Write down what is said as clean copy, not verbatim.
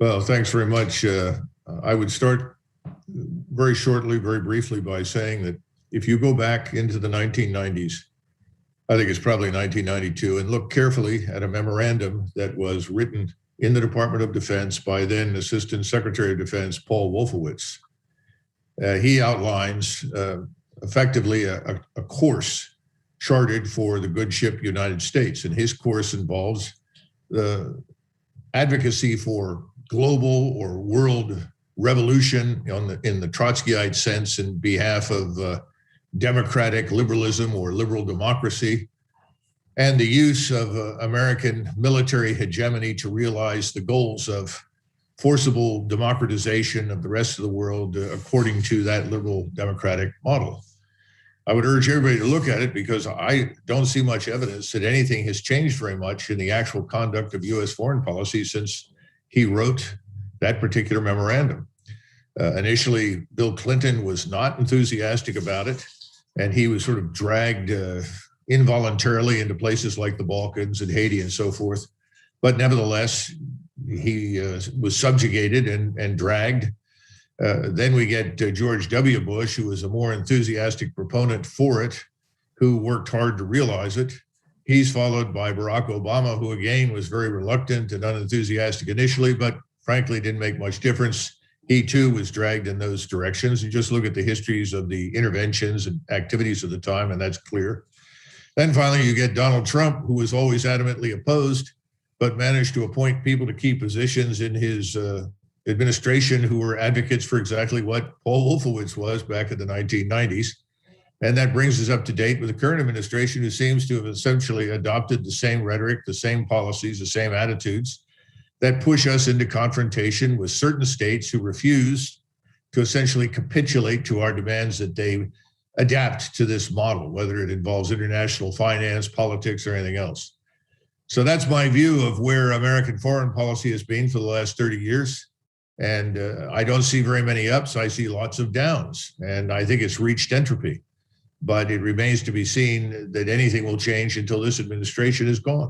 Well, thanks very much. I would start very shortly, very briefly by saying that if you go back into the 1990s, I think it's probably 1992, and look carefully at a memorandum that was written in the Department of Defense by then Assistant Secretary of Defense Paul Wolfowitz. He outlines effectively a course charted for the good ship United States, and his course involves the advocacy for global or world revolution in the Trotskyite sense in behalf of democratic liberalism or liberal democracy, and the use of American military hegemony to realize the goals of forcible democratization of the rest of the world according to that liberal democratic model. I would urge everybody to look at it because I don't see much evidence that anything has changed very much in the actual conduct of U.S. foreign policy since he wrote that particular memorandum. Initially, Bill Clinton was not enthusiastic about it, and he was sort of dragged involuntarily into places like the Balkans and Haiti and so forth. But nevertheless, he was subjugated and dragged. Then we get George W. Bush, who was a more enthusiastic proponent for it, who worked hard to realize it. He's followed by Barack Obama, who again was very reluctant and unenthusiastic initially, but frankly didn't make much difference. He too was dragged in those directions. You just look at the histories of the interventions and activities of the time, and that's clear. Then finally, you get Donald Trump, who was always adamantly opposed, but managed to appoint people to key positions in his administration who were advocates for exactly what Paul Wolfowitz was back in the 1990s. And that brings us up to date with the current administration, who seems to have essentially adopted the same rhetoric, the same policies, the same attitudes that push us into confrontation with certain states who refuse to essentially capitulate to our demands that they adapt to this model, whether it involves international finance, politics, or anything else. So that's my view of where American foreign policy has been for the last 30 years. And I don't see very many ups. I see lots of downs. And I think it's reached entropy. But it remains to be seen that anything will change until this administration is gone.